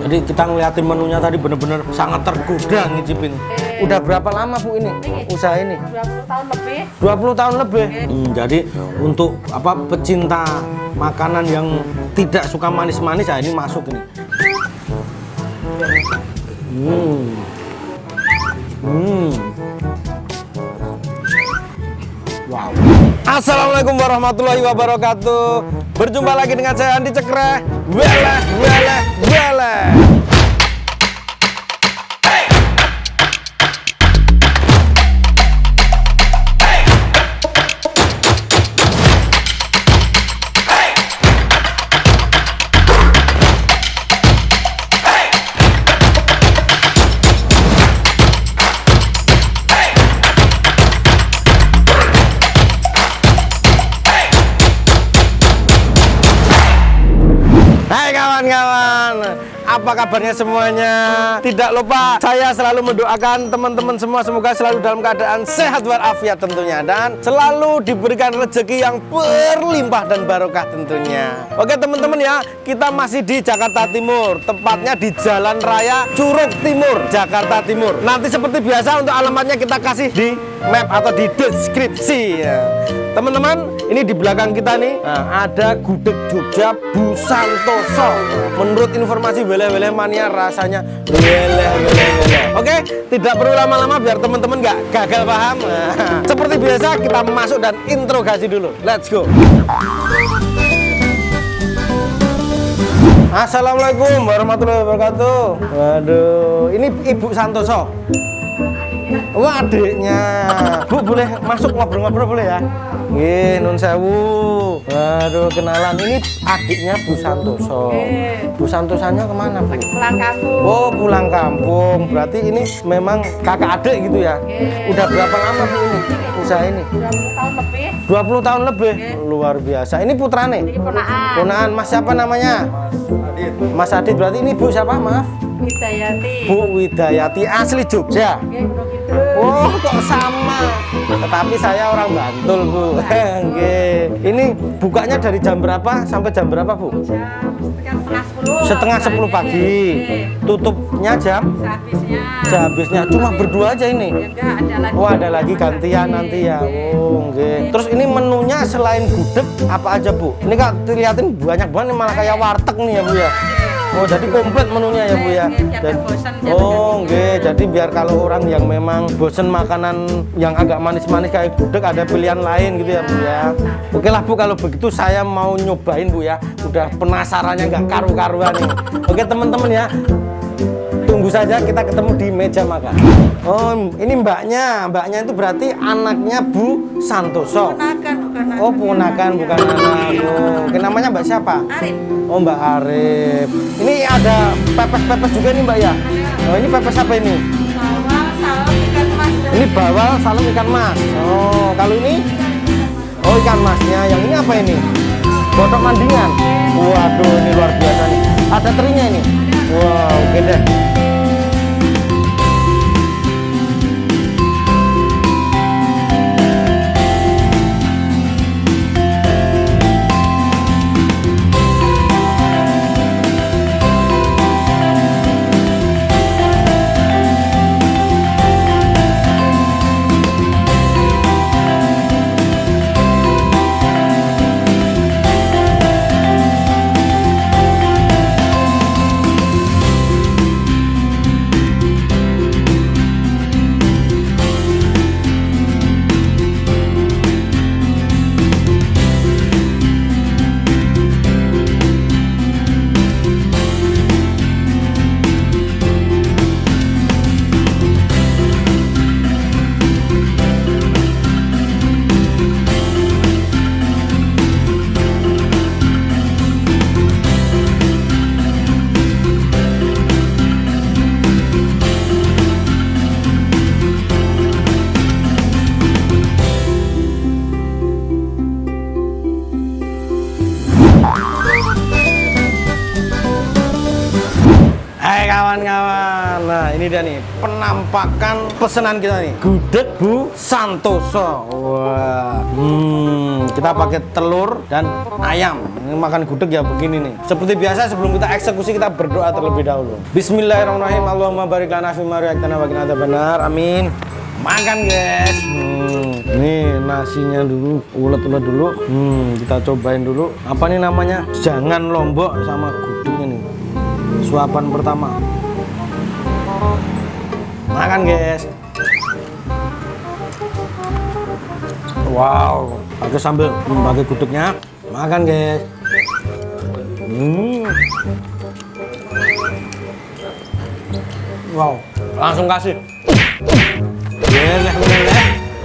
Jadi kita ngeliatin menunya tadi bener-bener sangat tergoda ngicipin. Udah berapa lama Bu ini usaha ini? 20 tahun lebih. 20 tahun lebih. Jadi untuk apa pecinta makanan yang tidak suka manis-manis, ya ini masuk ini. Wow. Assalamualaikum warahmatullahi wabarakatuh. Berjumpa lagi dengan saya Andi Cekreh. Wele. Hai kawan-kawan, apa kabarnya semuanya? Tidak lupa saya selalu mendoakan teman-teman semua semoga selalu dalam keadaan sehat walafiat tentunya, dan selalu diberikan rezeki yang berlimpah dan barokah tentunya. Oke teman-teman ya, kita masih di Jakarta Timur, tepatnya di Jalan Raya Curug Timur, Jakarta Timur. Nanti seperti biasa untuk alamatnya kita kasih di map atau di deskripsi ya. Teman-teman, ini di belakang kita nih ada gudeg Jogja Bu Santoso. Menurut informasi Wele Mania rasanya wele. Oke, tidak perlu lama-lama biar teman-teman nggak gagal paham. Seperti biasa kita masuk dan interogasi dulu. Let's go. Assalamualaikum warahmatullahi wabarakatuh. Waduh, ini Ibu Santoso. Wah, adiknya. Bu, boleh masuk ngobrol-ngobrol boleh ya? Nggih, nun sewu. Waduh, kenalan. Ini adiknya Bu Santoso. Bu Santosanya kemana, Bu? Pulang kampung. Oh, pulang kampung. Berarti ini memang kakak adik gitu ya? Udah berapa lama, Bu, ini usaha ini? 20 tahun lebih. 20 tahun lebih? Luar biasa. Ini putrane? Ini ponaan. Ponaan. Mas siapa namanya? Mas Adit. Berarti ini Bu siapa, maaf? Widayati. Bu Widayati, asli Jogja? Oh, kok sama? Tetapi saya orang Bantul, Bu. Ini bukanya dari jam berapa sampai jam berapa, Bu? Setengah 10 pagi. Tutupnya jam? Sehabisnya. Cuma berdua aja ini? Oh, ada lagi gantian nanti ya. Oh, terus ini menunya selain gudeg apa aja, Bu? Ini Kak, lihatin banyak banget malah kayak warteg nih ya, Bu ya. Oh, jadi komplit menunya ya, Bu ya. Jadi biar kalau orang yang memang bosen makanan yang agak manis-manis kayak gudeg ada pilihan lain gitu ya, Bu ya. Oke lah, Bu, kalau begitu saya mau nyobain, Bu ya. Udah penasarannya nggak karu-karuan nih. Oke teman-teman ya, tunggu saja kita ketemu di meja makan. Oh, ini mbaknya itu berarti anaknya Bu Santoso. Oh, ponakan bukan anak. Oh, oke, namanya Mbak siapa? Arif. Oh, Mbak Arif. Ini ada pepes juga nih, Mbak ya? Oh, ini pepes apa ini? Bawal, salam, ikan mas. Ini bawal, salam, ikan mas. Oh, kalau ini? Oh, ikan masnya. Yang ini apa ini? Botok mandingan. Waduh, ini luar biasa nih. Ada terinya ini. Wow, oke deh. kawan-kawan. Nah, Nah, ini dia nih penampakan pesanan kita nih. Gudeg Bu Santoso. Wah. Kita pakai telur dan ayam. Ini makan gudeg ya begini nih. Seperti biasa sebelum kita eksekusi kita berdoa terlebih dahulu. Bismillahirrahmanirrahim. Allahumma barik lana fi ma razaqtana wa qina adzabannar. Amin. Makan guys. Ini nasinya dulu, ulet-ulet dulu. Kita cobain dulu. Apa nih namanya? Jangan lombok sama gudegnya nih. Suapan pertama. Makan guys. Wow. Pakai sambal, pakai gudegnya. Makan guys. Wow. Langsung kasih.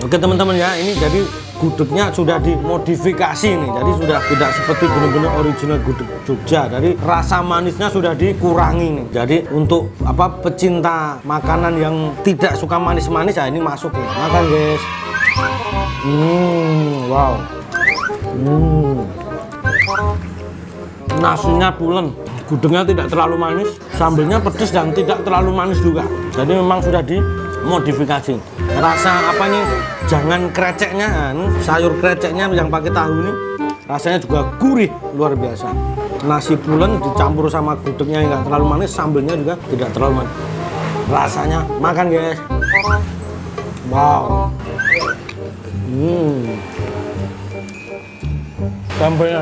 Oke teman-teman ya, ini jadi gudegnya sudah dimodifikasi nih, jadi sudah tidak seperti benar-benar original gudeg Jogja. Jadi rasa manisnya sudah dikurangi nih. Jadi untuk apa pecinta makanan yang tidak suka manis-manis ya ini masuk ya. Makan guys. Wow. Nasinya pulen, gudegnya tidak terlalu manis, sambelnya pedas dan tidak terlalu manis juga. Jadi memang sudah dimodifikasi. Rasa apa nih? Jangan kreceknya, sayur kreceknya yang pakai tahu ini rasanya juga gurih luar biasa. Nasi pulen dicampur sama gudegnya yang nggak terlalu manis, sambelnya juga tidak terlalu manis. Rasanya makan guys. Wow. Sambelnya.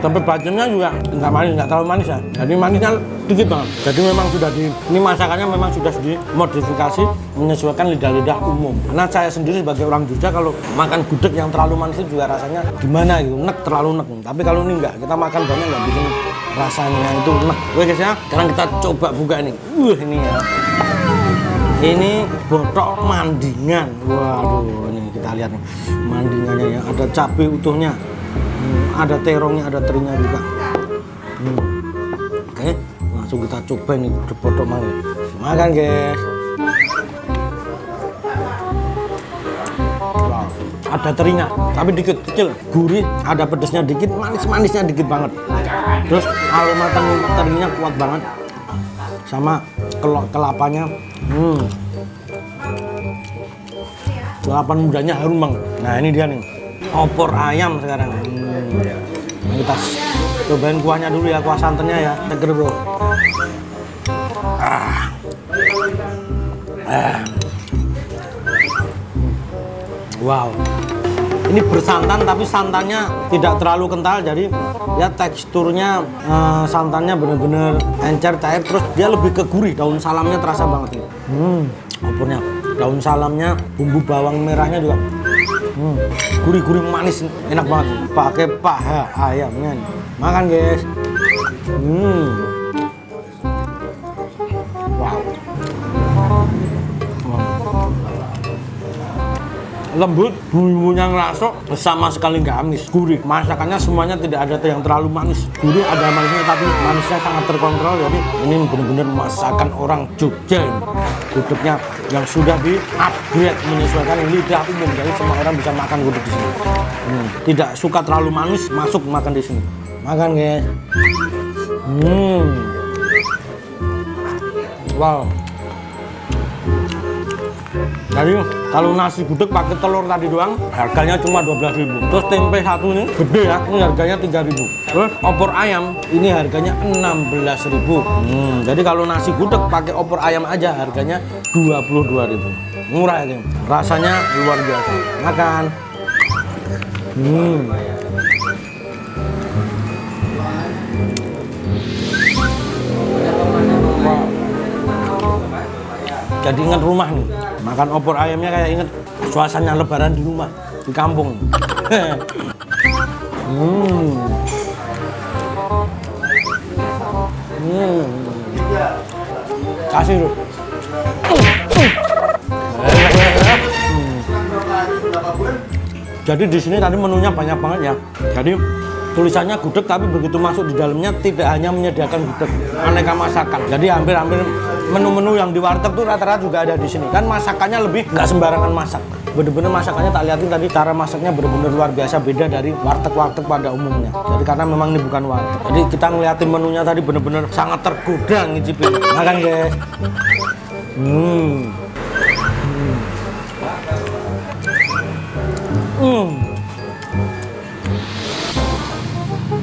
Sampai bacemnya juga nggak manis, nggak terlalu manis ya. Jadi manisnya dikit banget. Jadi memang sudah ini masakannya memang sudah dimodifikasi menyesuaikan lidah-lidah umum. Karena saya sendiri sebagai orang Jogja kalau makan gudeg yang terlalu manis itu juga rasanya gimana gitu, terlalu nek. Tapi kalau ini enggak, kita makan banyak nggak bikin rasanya itu nek. Oke guys ya, sekarang kita coba buka ini. Ini ya. Ini botok mandingan. Waduh, ini kita lihat nih mandingannya ya. Ada cabai utuhnya. Ada terongnya, ada terinya juga. Oke, langsung kita coba nih botok mandingan. Makan guys. Wow, ada terinya, tapi dikit kecil, gurih, ada pedasnya dikit, manis-manisnya dikit banget. Terus aroma terinya kuat banget, sama kelapanya. Kelapa mudanya harum banget. Nah ini dia nih, opor ayam sekarang. Nah, kita cobain kuahnya dulu ya, kuah santannya ya, seger bro. Wow, ini bersantan tapi santannya tidak terlalu kental, jadi ya teksturnya santannya bener-bener encer cair, terus dia lebih ke gurih. Daun salamnya terasa banget nih. Opornya, daun salamnya, bumbu bawang merahnya juga gurih-gurih manis, enak banget. Pakai paha ayamnya nih. Makan guys. Wow. Lembut, bumbunya ngerasuk, sama sekali nggak amis, gurih. Masakannya semuanya tidak ada yang terlalu manis, gurih ada manisnya tapi manisnya sangat terkontrol. Jadi ini benar-benar masakan orang Jogja. Gudegnya yang sudah di-upgrade menyesuaikan lidah umum, jadi semua orang bisa makan gudeg di sini. Tidak suka terlalu manis, masuk makan di sini. Makan guys. Wow. Jadi kalau nasi gudeg pakai telur tadi doang harganya cuma 12.000. Terus tempe satu ini gede ya, ini harganya 3.000. Terus opor ayam ini harganya 16.000. Jadi kalau nasi gudeg pakai opor ayam aja harganya 22.000. Murah ya, rasanya luar biasa. Makan. Wow. Jadi ingat rumah nih. Makan opor ayamnya kayak inget suasana lebaran di rumah, di kampung. Kasih loh. Jadi di sini tadi menunya banyak banget ya. Jadi Tulisannya gudeg, tapi begitu masuk di dalamnya tidak hanya menyediakan gudeg, aneka masakan. Jadi hampir-hampir menu-menu yang di warteg tuh rata-rata juga ada di sini. Kan masakannya lebih nggak sembarangan masak. Bener-bener masakannya tak liatin tadi, cara masaknya bener-bener luar biasa, beda dari warteg-warteg pada umumnya. Jadi karena memang ini bukan warteg. Jadi kita ngeliatin menunya tadi bener-bener sangat tergoda ngicipin. Makan guys.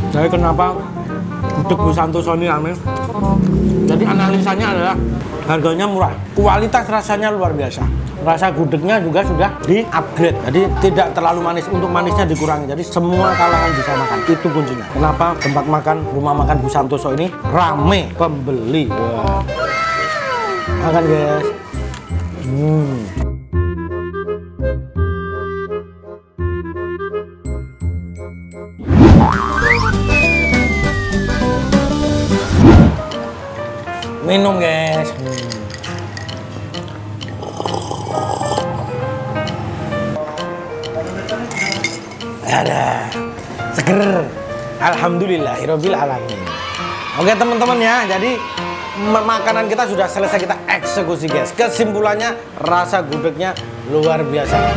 Jadi kenapa gudeg Bu Santoso ini rame? Jadi analisanya adalah harganya murah, kualitas rasanya luar biasa. Rasa gudegnya juga sudah di-upgrade, jadi tidak terlalu manis, untuk manisnya dikurangi. Jadi semua kalangan bisa makan, itu kuncinya. Kenapa tempat makan, rumah makan Bu Santoso ini rame pembeli. Wah. Makan guys. Minum guys. Ada seger. Alhamdulillahirabbil alamin. Oke teman-teman ya, jadi makanan kita sudah selesai kita eksekusi guys. Kesimpulannya rasa gudegnya luar biasa.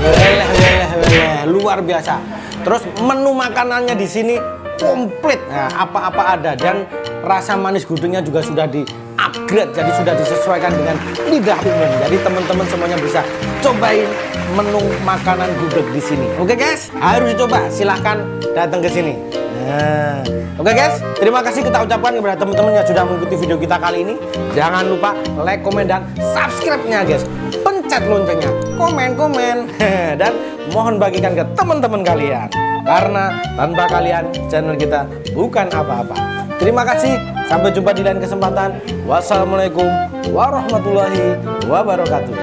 Luar biasa. Terus menu makanannya di sini komplit. Nah, apa-apa ada, dan rasa manis gudegnya juga sudah di-upgrade, jadi sudah disesuaikan dengan lidah umum. Jadi teman-teman semuanya bisa cobain menu makanan gudeg di sini. Oke guys, harus dicoba. Silahkan datang ke sini. Nah, oke guys, terima kasih kita ucapkan kepada teman-teman yang sudah mengikuti video kita kali ini. Jangan lupa like, komen, dan subscribe-nya guys. Pencet loncengnya, komen, dan mohon bagikan ke teman-teman kalian. Karena tanpa kalian channel kita bukan apa-apa. Terima kasih, sampai jumpa di lain kesempatan. Wassalamualaikum warahmatullahi wabarakatuh.